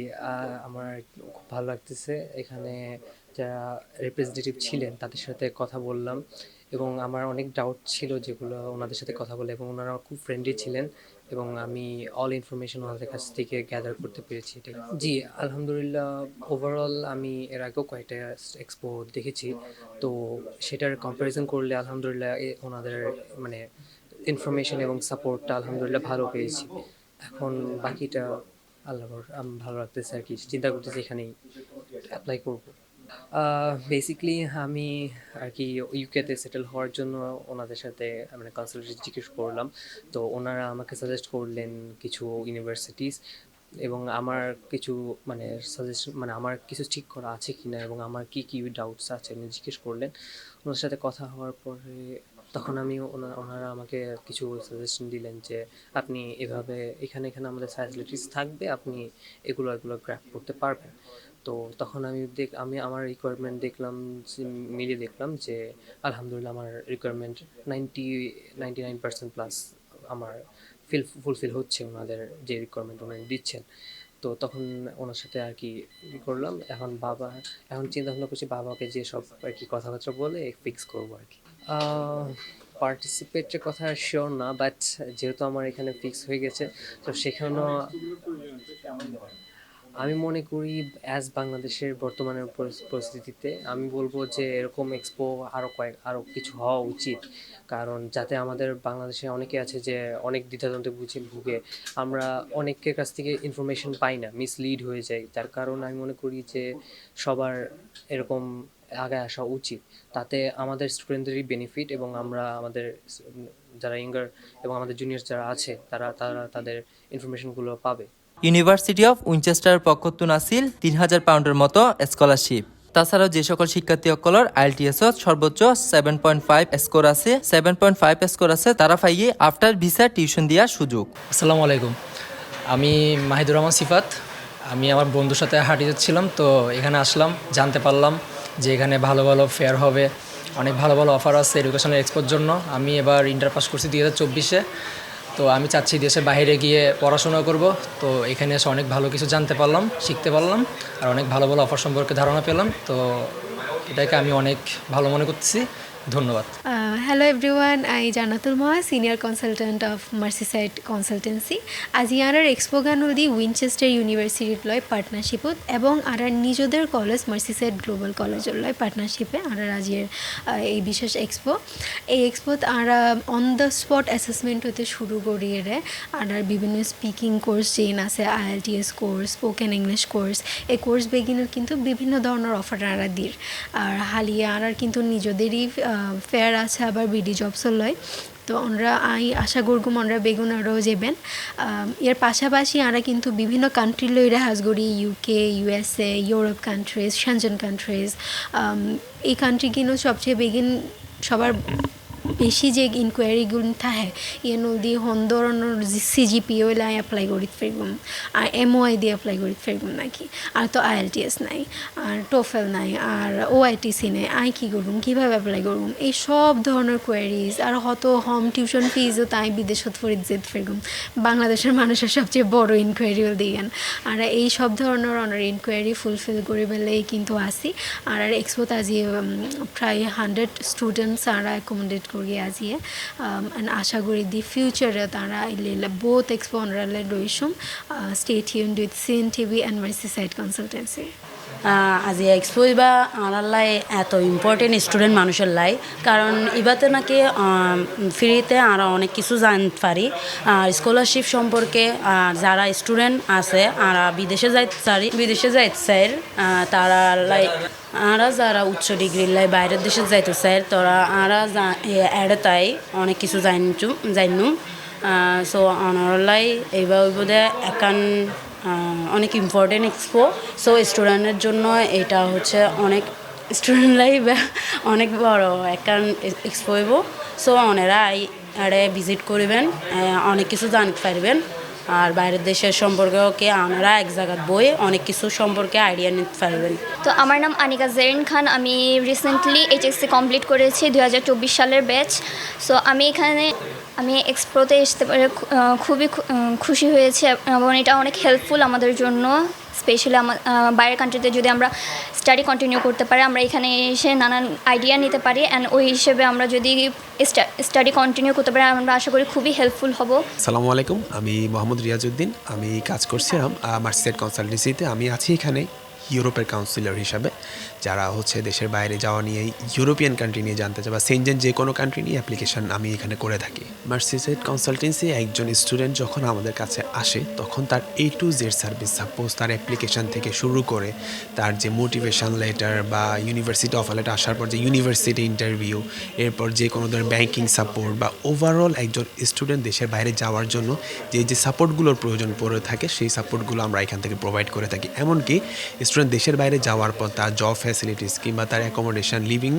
আমার খুব ভালো লাগতেছে। এখানে যারা রিপ্রেজেন্টেটিভ ছিলেন তাদের সাথে কথা বললাম, এবং আমার অনেক ডাউট ছিল যেগুলো ওনাদের সাথে কথা বলে, এবং ওনারা খুব ফ্রেন্ডলি ছিলেন, এবং আমি অল ইনফরমেশন ওনাদের কাছ থেকে গ্যাদার করতে পেরেছি এটাই। জি, আলহামদুলিল্লাহ, ওভারঅল আমি এর আগেও কয়েকটা এক্সপো দেখেছি, তো সেটার কম্প্যারিজন করলে আলহামদুলিল্লাহ ওনাদের মানে ইনফরমেশন এবং সাপোর্টটা আলহামদুলিল্লাহ ভালো পেয়েছি। এখন বাকিটা আল্লাহর ভালো লাগতেছে আর কি, চিন্তা করতেছি এখানেই অ্যাপ্লাই করবো। বেসিক্যালি আমি আর কি ইউকেতে সেটেল হওয়ার জন্য ওনাদের সাথে মানে কনসালটেন্ট জিজ্ঞেস করলাম, তো ওনারা আমাকে সাজেস্ট করলেন কিছু ইউনিভার্সিটিস, এবং আমার কিছু মানে সাজেশন মানে আমার কিছু ঠিক করা আছে কিনা এবং আমার কি কি ডাউটস আছে উনি জিজ্ঞেস করলেন। ওনার সাথে কথা হওয়ার পরে তখন আমি ওনারা আমাকে কিছু সাজেশন দিলেন যে আপনি এভাবে এখানে আমাদের ফ্যাসিলিটিস থাকবে, আপনি এগুলো গ্র্যাব করতে পারবেন। তো তখন আমি আমার রিকোয়ারমেন্ট মিলিয়ে দেখলাম যে আলহামদুলিল্লাহ আমার রিকোয়ারমেন্ট 99% প্লাস আমার ফুলফিল হচ্ছে ওনাদের যে রিকোয়ারমেন্ট ওনারা দিচ্ছেন। তো তখন ওনার সাথে আর কি করলাম। এখন চিন্তা ভাবনা করছি বাবাকে যে সব আর কি কথাবার্তা বলে ফিক্স করবো আর কি। পার্টিসিপেটের কথা শিওর না, বাট যেহেতু আমার এখানে ফিক্স হয়ে গেছে, তো সেখানেও আমি মনে করি অ্যাজ বাংলাদেশের বর্তমানের পরিস্থিতিতে আমি বলবো যে এরকম এক্সপো আরও কিছু হওয়া উচিত, কারণ যাতে আমাদের বাংলাদেশে অনেকে আছে যে অনেক দ্বিধাদ্বন্দ্বে ভুগে, আমরা অনেকের কাছ থেকে ইনফরমেশন পাই না, মিসলিড হয়ে যায়। তার কারণ আমি মনে করি যে সবার এরকম আগে আসা উচিত। তাতে আমাদের স্টুডেন্টদেরই বেনিফিট এবং আমরা আমাদের যারা ইয়াঙ্গার এবং আমাদের জুনিয়র যারা আছে তারা তাদের ইনফরমেশনগুলো পাবে। ইউনিভার্সিটি অফ উইনচেস্টার পক্ষতুন আছিল ৩,০০০ পাউন্ডের মতো স্কলারশিপ। তাছাড়াও যে সকল শিক্ষার্থী অকলর আইএলটিএসত সর্বোচ্চ 7.5 স্কোর আছে 7.5 স্কোর আছে তারা পাইয়ে আফটার ভিসা টিউশন দেওয়ার সুযোগ। আসসালামু আলাইকুম, আমি মাহিদুর রহমান সিফাত। আমি আমার বন্ধুর সাথে হাঁটি যাচ্ছিলাম, তো এখানে আসলাম, জানতে পারলাম যে এখানে ভালো ভালো ফেয়ার হবে, অনেক ভালো ভালো অফার আছে এডুকেশনাল এক্সপোর জন্য। আমি এবার ইন্টার পাস করছি 2024-এ, তো আমি চাচ্ছি দেশের বাইরে গিয়ে পড়াশোনা করব। তো এখানে এসে অনেক ভালো কিছু জানতে পারলাম, শিখতে পারলাম, আর অনেক ভালো ভালো অফার সম্পর্কে ধারণা পেলাম। তো এটাকে আমি অনেক ভালো মনে করতেছি। ধন্যবাদ। Hello everyone, I Janatul Moha, Senior Consultant of Merseyside Consultancy. আজি ইয়াৰৰ এক্সপো গান দি উইনচেষ্টাৰ ইউনিভাৰ্চিটিত লৈ পাৰ্টনাৰশ্বিপত এবং আর নিজদের কলেজ মার্সিসাইড গ্লোবাল কলেজৰ লৈ পাৰ্টনাৰশ্বিপে আর আজিৰ এই বিশেষ এক্সপো। এই এক্সপোত আর অন দ্য স্পট অ্যাসেসমেন্ট হতে শুরু করিয়ে আর বিভিন্ন স্পিকিং কোর্স যেন আছে, IELTS course, spoken English course, এই কোর্স বেগিনের কিন্তু বিভিন্ন ধরনের অফার আর দির। আর হালিয়া আর কিন্তু নিজদেরই ফেয়ার আছে, আবার বিডি জবসও লয়। তো আমরা আশা করগুম আমরা বেগুন আরও যাবেন। এর পাশাপাশি আমরা কিন্তু বিভিন্ন কান্ট্রি লইরা হাজগড়ি, UK, USA, Europe countries, Schengen countries, এই কান্ট্রি কিন্তু সবচেয়ে বেগিন সবার বেশি যে ইনকোয়ারিগুলো থাকে ইয়ে নদী হন ধরনের CGPA লাই এপ্লাই করি ফেরগুম, আর MOI দিয়ে এপ্লাই করি ফেরগুম নাকি, আর তো IELTS নাই, আর TOEFL নাই, আর OITC নেই, কী করুম, কীভাবে অ্যাপ্লাই করুম, এই সব ধরনের কোয়ারিজ। আর হয়তো হোম টিউশন ফিজও তাই বিদেশত ফরিদ যেত ফেরগুম, বাংলাদেশের মানুষের সবচেয়ে বড় ইনকোয়ারিও দিয়েন। আর এই সব ধরনের অনার ইনকোয়ারি ফুলফিল করে বেলেই কিন্তু আসি। আর এক্সপোত আজি প্রায় 100 স্টুডেন্টস আর অ্যাকোমোডেট করি আজিয়ে। আশা করি দি ফিউচারে তারা এলে বোথ এক্সপো অনারালে রইসুম। Stay tuned with CNTV and Merseyside Consultancy. আজি এক্সপো ইবা আমার লাই এত ইম্পর্টেন্ট স্টুডেন্ট মানুষের লাই, কারণ ইবাতে নাকি ফ্রিতে আর অনেক কিছু জানতে পারি। আর স্কলারশিপ সম্পর্কে যারা স্টুডেন্ট আছে আর বিদেশে যাইতে চাই তারা লাই আরা যারা উচ্চ ডিগ্রি লাই বাইরের দেশে যাইতে চাই তোরা আরা এড়ে তাই অনেক কিছু জানুম। সো অনারলাই এইবার বোধে একান অনেক ইম্পর্টেন্ট এক্সপো। সো স্টুডেন্টের জন্য এটা হচ্ছে অনেক স্টুডেন্ট লাইফ অনেক বড় একটা এক্সপো হইব। সো ওনারা আরে ভিজিট করবেন, অনেক কিছু জানতে পারবেন। আর বাইরের দেশের সম্পর্কেও কে আমরা এক জায়গায় বই অনেক কিছু সম্পর্কে আইডিয়া নিতে পারবেন। তো আমার নাম আনিকা জেরিন খান, আমি রিসেন্টলি HSC কমপ্লিট করেছি 2024 সালের ব্যাচ। সো আমি এক্সপোতে আসতে পারে খুবই খুশি হয়েছি এবং এটা অনেক হেল্পফুল আমাদের জন্য, স্পেশালি বাইরের কান্ট্রিতে যদি আমরা স্টাডি কন্টিনিউ করতে পারি, আমরা এখানে এসে নানান আইডিয়া নিতে পারি। অ্যান্ড ওই হিসেবে আমরা যদি স্টাডি কন্টিনিউ করতে পারি আমরা আশা করি খুবই হেল্পফুল হব। আসসালামু আলাইকুম, আমি মোহাম্মদ রিয়াজউদ্দিন। আমি কাজ করছিলাম মার্সেসাইড কনসালটেন্সিতে। আমি আছি এখানে ইউরোপের কাউন্সিলর হিসাবে, যারা হচ্ছে দেশের বাইরে যাওয়া নিয়ে, ইউরোপিয়ান কান্ট্রি নিয়ে জানতে চায় বা সেনজেন যে কোনো কান্ট্রি নিয়ে অ্যাপ্লিকেশন আমি এখানে করে থাকি। মার্সেসাইড কনসালটেন্সি একজন স্টুডেন্ট যখন আমাদের কাছে আসে তখন তার A to Z service, suppose তার অ্যাপ্লিকেশন থেকে শুরু করে তার যে মোটিভেশন লেটার বা ইউনিভার্সিটি অফার লেটার আসার পর যে ইউনিভার্সিটি ইন্টারভিউ, এরপর যে কোনো ধরনের ব্যাংকিং সাপোর্ট বা ওভারঅল একজন স্টুডেন্ট দেশের বাইরে যাওয়ার জন্য যে সাপোর্টগুলোর প্রয়োজন পড়ে থাকে সেই সাপোর্টগুলো আমরা এখান থেকে প্রোভাইড করে থাকি। এমনকি স্টুডেন্ট দেশের বাইরে যাওয়ার পর তার জব ফ্যাসিলিটিস কিংবা তার অ্যাকোমোডেশন, লিভিং,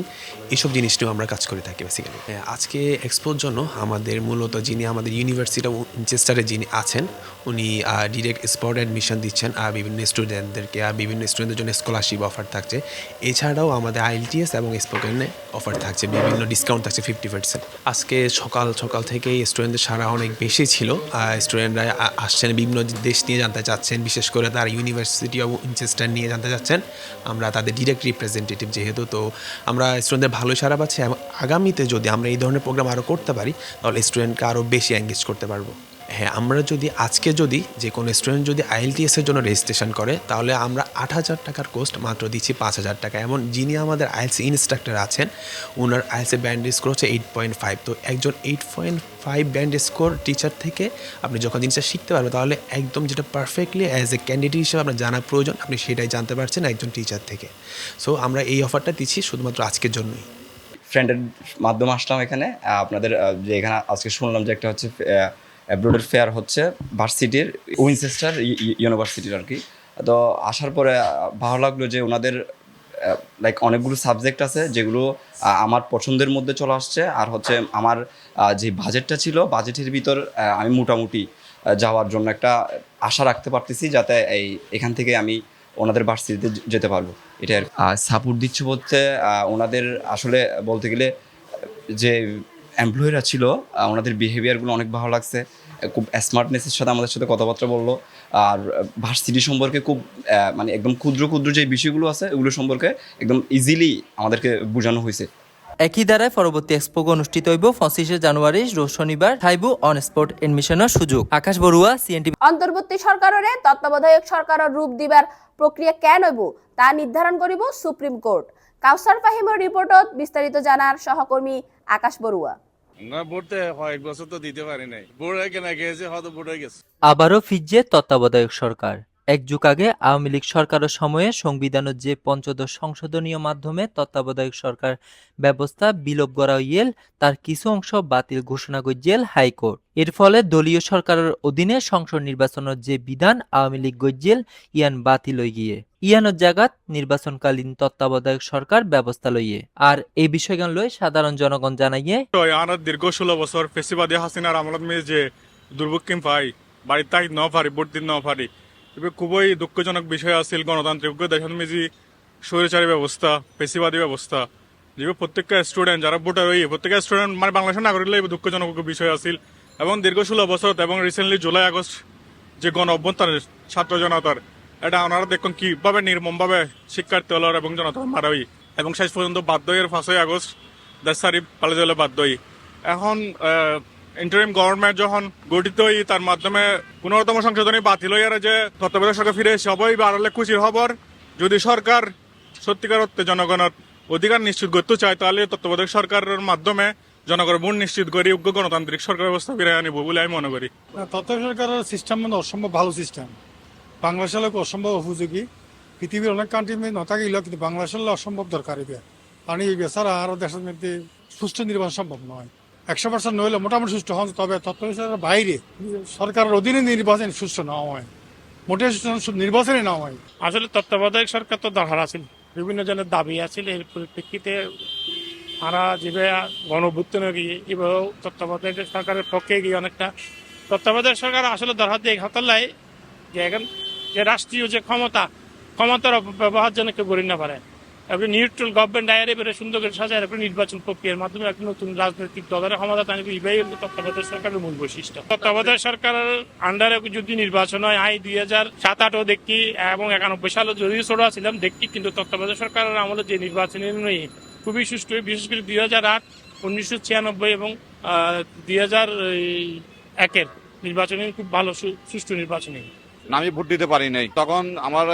এইসব জিনিস নিয়েও আমরা কাজ করে থাকি বেসিক্যালি। আজকে এক্সপোর জন্য আমাদের মূলত যিনি আমাদের ইউনিভার্সিটি অফ উইনচেস্টারে যিনি আছেন উনি ডিরেক্ট স্পট অ্যাডমিশন দিচ্ছেন আর বিভিন্ন স্টুডেন্টদেরকে, আর বিভিন্ন স্টুডেন্টদের জন্য স্কলারশিপ অফার থাকছে। এছাড়াও আমাদের IELTS এবং স্পোকেনে অফার থাকছে, বিভিন্ন ডিসকাউন্ট থাকছে 50%। আজকে সকাল থেকেই স্টুডেন্টদের সারা অনেক বেশি ছিল। স্টুডেন্টরা আসছেন, বিভিন্ন দেশ নিয়ে জানতে চাচ্ছেন, বিশেষ করে তার ইউনিভার্সিটি অফ উইনচেস্টার নিয়ে জানতে চাচ্ছেন। আমরা তাদের ডিরেক্ট রিপ্রেজেন্টেটিভ যেহেতু, তো আমরা স্টুডেন্টদের ভালোই সারা পাচ্ছি এবং আগামীতে যদি আমরা এই ধরনের প্রোগ্রাম আরও করতে পারি তাহলে স্টুডেন্টকে আরও বেশি এঙ্গেজ করতে পারবো। হ্যাঁ, আমরা যদি আজকে যদি যে কোনো স্টুডেন্ট যদি IELTS-এর জন্য রেজিস্ট্রেশন করে তাহলে আমরা 8,000 টাকার কোস্ট মাত্র দিচ্ছি 5,000 টাকা। এমন যিনি আমাদের IELTS ইনস্ট্রাক্টর আছেন ওনার IELTS-এর ব্যান্ড স্কোর হচ্ছে 8.5। তো একজন 8.5 ব্যান্ড স্কোর টিচার থেকে আপনি যখন জিনিসটা শিখতে পারবেন তাহলে একদম যেটা পারফেক্টলি অ্যাজ এ ক্যান্ডিডেট হিসেবে আপনার জানা প্রয়োজন আপনি সেটাই জানতে পারছেন একজন টিচার থেকে। সো আমরা এই অফারটা দিচ্ছি শুধুমাত্র আজকের জন্যই। ফ্রেন্ডের মাধ্যমে আসলাম এখানে আপনাদের যে এখানে আজকে শুনলাম যে একটা হচ্ছে অ্যাব্রোডের ফেয়ার হচ্ছে ভার্সিটির উইনচেস্টার ইউনিভার্সিটির আর কি। তো আসার পরে ভালো লাগলো যে ওনাদের লাইক অনেকগুলো সাবজেক্ট আছে যেগুলো আমার পছন্দের মধ্যে চলে আসছে। আর হচ্ছে আমার যে বাজেটটা ছিল বাজেটের ভিতর আমি মোটামুটি যাওয়ার জন্য একটা আশা রাখতে পারতেছি যাতে এখান থেকে আমি ওনাদের ভার্সিটিতে যেতে পারবো। এটার সাপোর্ট দিচ্ছে বলতে ওনাদের আসলে বলতে গেলে যে এমপ্লয়িরা ছিল ওনাদের বিহেভিয়ারগুলো অনেক ভালো লাগছে, খুব স্মার্টনেসের সাথে আমাদের সাথে কথাবার্তা বললো। আর ভার্সিটি সম্পর্কে খুব মানে একদম ক্ষুদ্র ক্ষুদ্র যে বিষয়গুলো আছে ওগুলো সম্পর্কে একদম ইজিলি আমাদেরকে বোঝানো হয়েছে। একই দ্বারায় পরবর্তী এক্সপো অনুষ্ঠিত হইব 25 জানুয়ারি রোজ শনিবার থাইব অন স্পট এডমিশনের সুযোগ। আকাশ বড়ুয়া, CNTV। অন্তর্বর্তী সরকারের তত্ত্বাবধায়ক সরকারের রূপ দিবার প্রক্রিয়া কেন হইব তা নির্ধারণ করিব সুপ্রিম কোর্ট। কাউসার ফাহিমের রিপোর্টত বিস্তারিত জানার সহকর্মী আকাশ বড়ুয়া। আবারও ফিরছে তত্ত্বাবধায়ক সরকার। এক যুগ আগে আওয়ামী লীগ সরকারের সময়ে সংবিধানের যে পঞ্চদশ সংশোধনীয় মাধ্যমে তত্ত্বাবধায়ক সরকার ব্যবস্থা বিলোপ করা হইয়েল তার কিছু অংশ বাতিল ঘোষণা করেছিল হাইকোর্ট। এর ফলে দলীয় সরকারের অধীনে সংসদ নির্বাচনের যে বিধান আওয়ামী লীগ গজ্জেল ইয়ান বাতিল হয়ে গিয়ে ইয়ানোর জায়গাত নির্বাচনকালীন তত্ত্বাবধায়ক সরকার ব্যবস্থা লইয়ে। আর এই বিষয়গান লই সাধারণ জনগণ জানাইয়ে দীর্ঘ 16 বছর ফেসিবাদী হাসিনার আমলত মেয়ে যে দুর্ভোগ পাই বাড়ির তাই ন পারি ভোট দিন ন পারি খুবই দুঃখজনক বিষয় আছিল। গণতান্ত্রিক দেশের মেজি স্বৈরাচারী ব্যবস্থা ফেসিবাদী ব্যবস্থা যে প্রত্যেকটা স্টুডেন্ট যারা ভোটার হই প্রত্যেকটা স্টুডেন্ট মানে বাংলাদেশের নাগরিক দুঃখজনক বিষয় আছিল। এবং দীর্ঘ 16 বছর এবং রিসেন্টলি জুলাই আগস্ট যে গণ অভ্যুত্থান ছাত্র জনতার এটা ওনারা দেখুন কিভাবে নির্মমভাবে শিক্ষার্থী হল এবং জনতা মারা হই এবং শেষ পর্যন্ত বাধ্য হয়ে 5 আগস্ট দেশ সারি পালিয়ে যাওয়া বাধ্য হই। এখন ইন্টারিম গভর্নমেন্ট যখন গঠিত হই তার মাধ্যমে 15তম সংশোধনী বাতিল হইয়ার যে তত্ত্বাবধায়ক সরকার ফিরে সবাই বাড়ালে খুশির খবর। যদি সরকার সত্যিকার অর্থে জনগণের অধিকার নিশ্চিত করতে চায় তাহলে তত্ত্বাবধায়ক সরকারের মাধ্যমে জনগণের মন নিশ্চিত করে যোগ্য গণতান্ত্রিক সরকার ব্যবস্থা ফিরে আনিব বলে আমি মনে করি। তত্ত্বাবধায়ক সরকারের সিস্টেম মানে অসম্ভব ভালো সিস্টেম। বাংলাদেশের লোক অসম্ভব উপযোগী। পৃথিবীর অনেক কান্ট্রি না থাকিলেও কিন্তু বাংলাদেশের অসম্ভব দরকার এটা। কারণ এই বেচারা আরো দেশের মধ্যে সুষ্ঠু নির্বাচন সম্ভব নয়। 100% নইলে মোটামুটি সুষ্ঠু হন, তবে তত্ত্বাবধায়ক সরকারের বাইরে সরকারের অধীনে নির্বাচন সুষ্ঠু না হয়, মোটে নির্বাচনে না হয়। আসলে তত্ত্বাবধায়ক সরকার তো দরকার আছে, বিভিন্ন জনের দাবি আছে। এর পরিপ্রেক্ষিতে আমরা যেভাবে গণঅভ্যুত্থানে গিয়ে এভাবেও তত্ত্বাবধায়ক সরকারের পক্ষে গিয়ে অনেকটা তত্ত্বাবধায়ক সরকার আসলে দরকার দিয়ে হাতাল্লাই যে এখন যে রাষ্ট্রীয় যে ক্ষমতার ব্যবহার যেন কেউ গড়ি না পারে। একটা নিউট্রাল গভর্নমেন্ট আয়ারে বেড়ে সুন্দর করে সাজায় একটা নির্বাচন প্রক্রিয়ার মাধ্যমে একটা নতুন রাজনৈতিক দলের ক্ষমতা টানবে, এটাই হল তত্ত্বাবধায়ক সরকারের মূল বৈশিষ্ট্য। তত্ত্বাবধায়ক সরকারের আন্ডারে যদি নির্বাচন হয় 2007-08 দেখি এবং 91 সালে যদিও ছোট ছিলাম দেখি, কিন্তু তত্ত্বাবধায়ক সরকারের আমলে যে নির্বাচনী নয় খুবই সুষ্ঠু। বিশেষ করে 2008, 1996 এবং 2001-এর নির্বাচনী খুব ভালো সুষ্ঠু নির্বাচনী। আমি ভোট দিতে পারি নাই, তখন আমার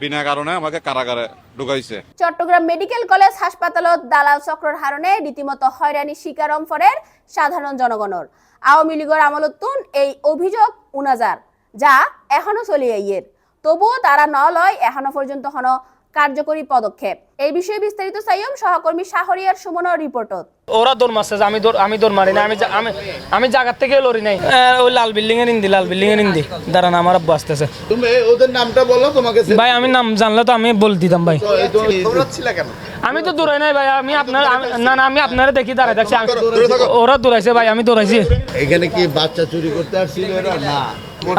বিনা কারণে আমাকে কারাগারে ঢুকাইছে। চট্টগ্রাম মেডিকেল কলেজ হাসপাতালত দালাল চক্রর হারণে রীতিমতো হয়রানি শিকার অম্ফরের সাধারণ জনগণর। আওয়ামী লীগের আমলতুন এই অভিযোগ উনাজার যা এখনো চলে আইয়ের, তবুও তারা ন লয় এখনো পর্যন্ত হন কার্যকরী পদক্ষেপ। এই বিষয়ে বিস্তারিত চাইম সহকর্মী শাহরিয়ার সুমনের রিপোর্টত। ওরা দৌড় মারছে, আমি দৌড় মারি না, আমি জায়গার থেকে লড়ি নাই। ওই লাল বিল্ডিং এর ইন্দি দাঁড়ান আমার আব্বু আসতেছে। তুমি ওদের নামটা বলো তোমাকে। ভাই আমি নাম জানলে তো আমি বলে দিতাম ভাই। আমি তো দৌড়াই নাই ভাই, আমি আপনারা দেখি দাঁড়াই দেখছি। ওরা দৌড়াইছে ভাই, আমি দৌড়াইছি। এখানে কি বাচ্চা চুরি করতে আসছিল এরা? না।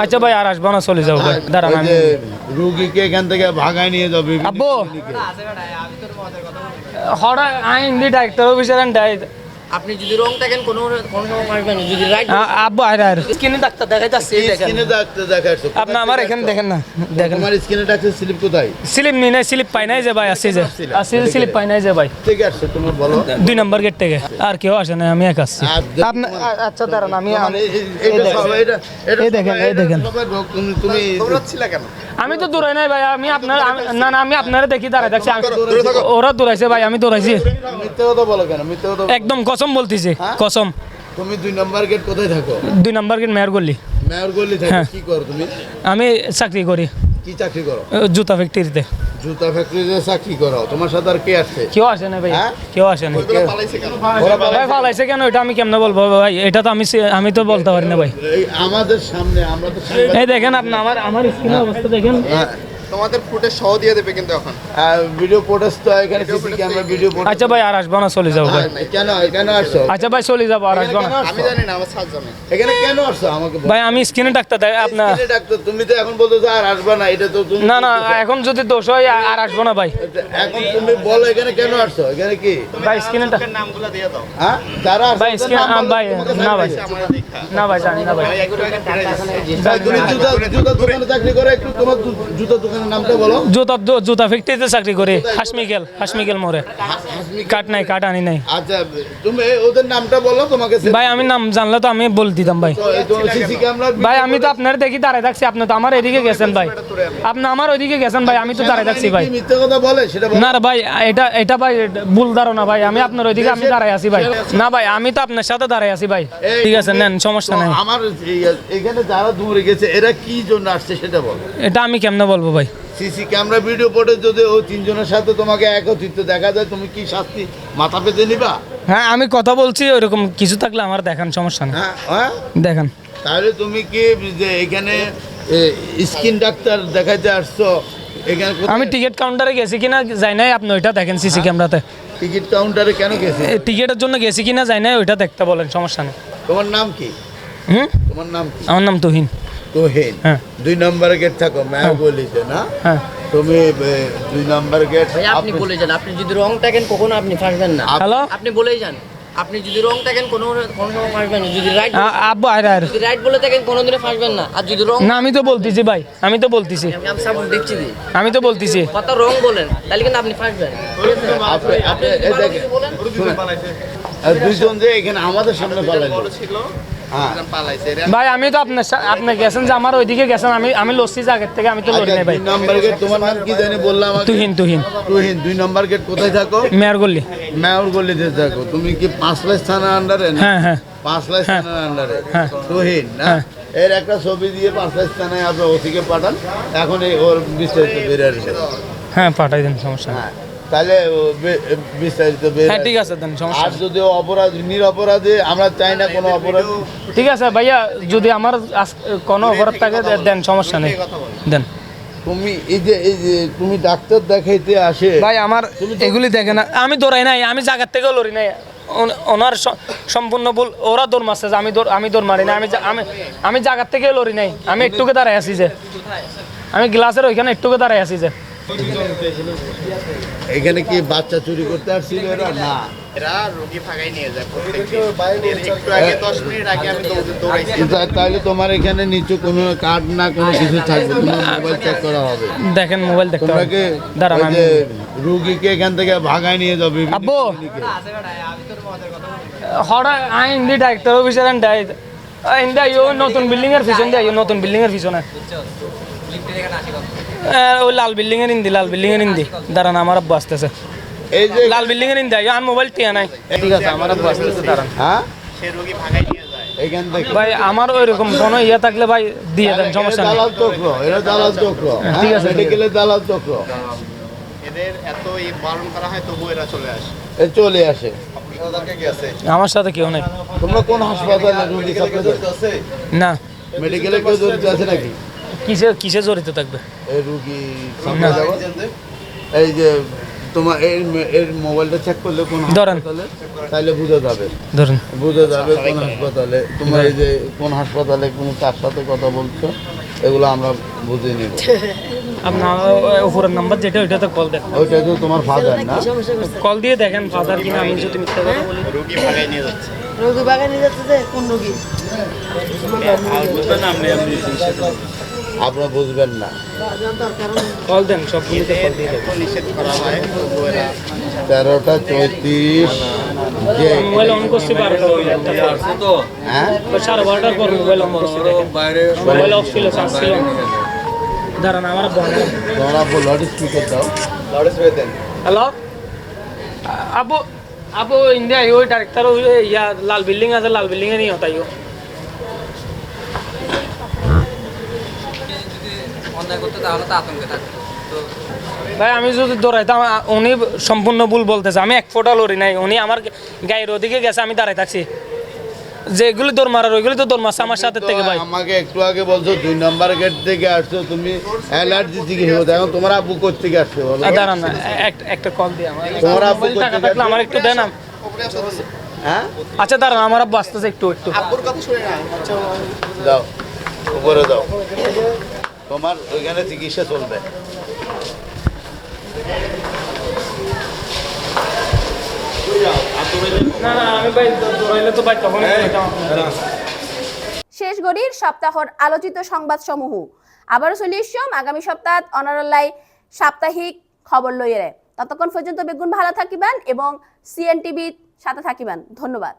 আচ্ছা ভাই আর আসবো না, চলে যাবো ভাই। দাঁড়ান আমি রুগীকে এখান থেকে ভাগায় নিয়ে যাবো। আব্বু হড়া আইন দি ডাক্তার অফিসার আপনি যদি রং থাকেন কোনো কোনো সময় পারবেন না। যদি রাইট আব্বু আয় আয় স্কিনে ডাক্তার দেখা যাচ্ছে এই দেখেন স্কিনে ডাক্তার দেখাচ্ছ আপনি আমার এখানে দেখেন না দেখেন তোমার স্কিনে ডাক্তার স্লিপ কোথায়? স্লিপ নি নাই স্লিপ পাই নাই যে ভাই আসছে যে স্লিপ পাই নাই যে ভাই থেকে আসছে তোমার বলো 2 নম্বর গেট থেকে আর কেউ আসে না আমি একা আসছি আপনি আচ্ছা দাঁড়ান আমি এই দেখেন এই দেখেন তুমি দৌড়াচ্ছিলা কেন? আমি তো দৌড়াই নাই ভাই আমি আপনার না না আমি আপনারা দেখি দাঁড়ায় দেখছি ওরা দৌড়াইছে ভাই আমি দৌড়াইছি মিথ্যা কথা বলো কেন? মিথ্যা কথা একদম কসম বলতেছি কসম তুমি 2 নম্বর গেট কোথায় থাকো? 2 নম্বর গেট মেয়র গলি মেয়র গলি থাকো কি করো তুমি? আমি চাকরি করি কি চাকরি করো? জুতা ফ্যাক্টরিতে জুতা ফ্যাক্টরিতে চাকরি করো। তোমার সাথে আর কে আসছে? কেউ আসে না ভাই কেউ আসে না ভাই পালাইছে কেন এটা আমি কেমনে বলবো ভাই এটা তো আমি তো বলতে পারি না ভাই আমাদের সামনে আমরা তো এই দেখেন আপনি আমার স্ক্রিনের অবস্থা দেখেন তোমাদের ফুটেজ সহ দিয়ে দেবে কিন্তু এখন ভিডিও ফুটেজ তো এখানে সিসি ক্যামেরা ভিডিও ফুটেজ। আচ্ছা ভাই আর আসবো না চলে যাবো ভাই কেন আসছো? আচ্ছা ভাই চলে যাবো আর আসবো না আমি জানি না আমার সাথ জানে এখানে কেন আসছো আমাকে ভাই আমি স্ক্রিনে ডাক্তার দেখ আপনার স্ক্রিনে ডাক্তার তুমি তো এখন বলছো আর আসবে না এটা তো তুমি না না এখন যদি দোষ হয় আর আসবো না ভাই এখন তুমি বলো এখানে কেন আসছো? এখানে কি ভাই স্ক্রিনে নামগুলো দিয়ে দাও হ্যাঁ যারা ভাই স্ক্রিন ভাই না ভাই না ভাই জানি না ভাই তুমি জুতা দোকানে চাকরি করো একটু তোমার জুতা দোকানের নামটা বলো। জুতা ফ্যাক্টরিতে চাকরি করি হাসমিকেল মোড়ে কাট নাই কাট আনি নাই আচ্ছা তুমি ওদের নামটা বলো তোমাকে ভাই আমি নাম জানলে তো আমি বলে দিতাম ভাই সিসি ক্যামেরা ভাই আমি তো আপনার দেখি দাঁড়ায় থাকছি আপনি তো আমার এদিকে গেছেন ভাই আপনি আমার ওইদিকে গেছেন ভাই আমি তো দাঁড়ায় থাকছি ভাই মিথ্যা কথা বলে সেটা না রে ভাই এটা ভাই ভুল ধারণা ভাই আমি আপনার ওইদিকে আমি দাঁড়ায় আছি ভাই না ভাই আমি তো আপনার সাথে দাঁড়ায় আছি ভাই ঠিক আছে নেন সমস্যা নাই আমার এখানে যারা দৌড়ে গেছে এরা কি জন্য আসছে সেটা বলো। এটা আমি কেমনে বলবো ভাই সিসি ক্যামেরা ভিডিও ফুটেজ যদি ওই 3 জনের সাথে তোমাকে একত্রিত দেখা যায় তুমি কি শাস্তি মাথা পেতে নিবা? হ্যাঁ আমি কথা বলছি ওইরকম কিছু থাকলে আমার দেখান সমস্যা নেই হ্যাঁ দেখান তাহলে তুমি কি যে এখানে স্কিন ডাক্তার দেখাইতে আসছো এখানে আমি টিকিট কাউন্টারে গেছি কিনা যাই নাই আপনি ওইটা দেখেন সিসি ক্যামেরাতে টিকিট কাউন্টারে কেন গেছে? টিকিটের জন্য গেছি কিনা যাই নাই ওইটা দেখতে বলেন সমস্যা নেই তোমার নাম কি? তোমার নাম কি? আমার নাম তুহিন। হ্যাঁ 2 নম্বর গেট থাকো মেয়র গলিতে না? হ্যাঁ তুমি 2 নম্বর গেট ভাই আপনি বলে যান আপনি যদি রং থাকেন কখনো আপনি পারবেন না। হ্যালো আপনি বলেই যান আপনি যদি রং থাকেন কোনো সময় পারবেন না। যদি রাইট আব্বু আয় যদি রাইট বলে থাকেন কোনোদিনও পারবেন না। আর যদি রং না আমি তো বলতেছি ভাই আমি তো বলতেছি আমি সাপোর্ট দেখছি আমি তো বলতেছি কত রং বলেন তাহলে কিন্তু আপনি পারবেন। দুইজন যে এখানে আমাদের সামনে ছিল ভাই আমি তো আপনি গেছেন যে আমার ওইদিকে গেছেন আমি লসি আগের থেকে আমি তো লড়ি নাই ভাই। 2 নম্বর গেট তোমার নাম কি জানি বললাম? তুহিন 2 নম্বর গেট কোথায় থাকো? মেয়র গলি গলিতে থাকো। তুমি কি 5 লাখ থানার আন্ডারে? হ্যাঁ 5 লাখ থানার আন্ডারে তুহিন না? এর একটা ছবি দিয়ে 5 লাখ থানায় আপনি ওসিকে পাঠান এখন ওর বিস্তারিত বের আসবে। হ্যাঁ পাঠাই দেন সমস্যা নেই তাহলে বিস্তারিত বের হ্যাঁ ঠিক আছে দেন সমস্যা আর যদি অপরাধ নিরপরাধে আমরা চাই না কোনো অপরাধ। ঠিক আছে ভাইয়া যদি আমার কোনো অপরাধ থাকে দেন সমস্যা নেই দেন। তুমি এই যে তুমি ডাক্তার দেখাইতে আসে ভাই আমার এগুলি দেখে না আমি দৌড়াই নাই আমি জায়গার থেকেও লড়ি নাই ওনার সম্পূর্ণ ভুল ওরা দৌড় মারছে আমি দৌড় মারি না আমি জায়গার থেকেও লড়ি নাই আমি একটুকে দাঁড়াই আছি যে আমি গ্লাসের ওইখানে একটুকে দাঁড়াই আছি যে এখানে কি বাচ্চা চুরি করতে আসছিল এরা? না এরা রোগী ভাগাই নিয়ে যায় একটু আগে 10 মিনিট আগে আমি দৌড়াইছি। তাহলে তোমার এখানে নিচে কোনো কার্ড না কোনো কিছু থাকবে তোমার মোবাইল চেক করা হবে। দেখেন মোবাইল দেখতে তোমরা কি দাঁড়ান আমি রোগীকে এখান থেকে ভাগাই নিয়ে যাবে? আব্বু হড়া আই ইন দি ডাইরেক্টর অফিসার এন্ড ডাই ইন দা ইউ নতুন বিল্ডিং এর পিছন দিয়ে নতুন বিল্ডিং এর পিছনে ওই লাল বিল্ডিং এর ইন্দি দাঁড়ান আমার আব্বু আসতেছে এই যে লাল বিল্ডিং এর ইন্দি আর মোবাইল টিয়া নাই ঠিক আছে আমার আব্বু আসতেছে দাঁড়ান হ্যাঁ সে রোগী ভাগাই নিয়ে যায় এখান থেকে। ভাই আমার ওইরকম কোনো ইয়ে থাকলে ভাই দিয়ে দেন সমস্যা নেই দালাল চক্র এরা দালাল চক্র ঠিক আছে মেডিকেলের দালাল চক্র এদের এত বারণ করা হয় তবু এরা চলে আসে চলে আসে। আমার সাথে কেউ নেই। তোমরা কোন হাসপাতালে রোগী আছে? না মেডিকেলে কেউ জড়িত আছে নাকি? কিসে জড়িত থাকবে এই রোগী এই যে তোমার এর মোবাইলটা চেক করলে কোন হাসপাতালে তাহলে বোঝা যাবে কোন হাসপাতালে তোমার এই যে কোন হাসপাতালে কোন কার সাথে কথা বলছো এগুলো আমরা বুঝে নিব। আপনার উপরের নাম্বার যেটা ওইটাতে কল দেন, ওইটা তো তোমার ফাদার না? কল দিয়ে দেখেন ফাদার কিনা, আমি যদি মিথ্যা কথা বলি। রোগী ভাগাই নিয়ে যাচ্ছে। রোগী বাগানে নিয়ে যাচ্ছে যে কোন রোগী? আপনারা বুঝবেন না। কল দেন, সবগুলিতে কল দিয়ে দেন। নিষেধ করা হয়, তবুও এরা 13টা 34 যে মোবাইল অন করছি 12টা তো, হ্যাঁ 12:30টার পর মোবাইল অন করছি, দেখেন মোবাইল অফ ছিল, চার্জ ছিল। দাঁড়ান আমার তোমরা লাউড স্পিকার দাও, লাউড স্পিকার দেন। হ্যালো আবু, আবু ইন্ডিয়া ওই ডাইরেক্টর ওই ইয়া লাল বিল্ডিং আছে, লাল বিল্ডিং এ নিয়ে হতাইও। ভাই আমি যদি দৌড়াইতাম, উনি সম্পূর্ণ ভুল বলতেছে, আমি এক ফোঁটা লড়ি নাই, উনি আমার গায়ের ওদিকে গেছে, আমি দাঁড়াই থাকছি। যেগুলি দৌড় মারার ওইগুলি তো দৌড় মারছে আমার সাথে থেকে। ভাই আমাকে একটু আগে বলছো 2 নাম্বার গেট থেকে আসছো, তুমি অ্যালার্জি থেকে হতো, এখন তোমার আব্বু কোথা থেকে আসছে বলো? দাঁড়ান না, একটা কল দিয়ে আমার, তোমার আব্বু টাকা থাকলে আমার একটু দেন। হ্যাঁ আচ্ছা দাঁড়ান, আমার আব্বু আসতেছে, একটু আব্বুর কথা শুনে না। দাও, উপরে দাও, তোমার ওইখানে চিকিৎসা চলবে। না না, আমি ভাই দৌড়াইলে তো ভাই তখন শেষ গড়ির সপ্তাহর আলোচিত সংবাদ সমূহ আবারও চলে এসম আগামী সপ্তাহ অনারলাই সাপ্তাহিক খবর লইয়ে। ততক্ষণ পর্যন্ত বেগুন ভালো থাকিবেন এবং CNTV সাথে থাকিবেন। ধন্যবাদ।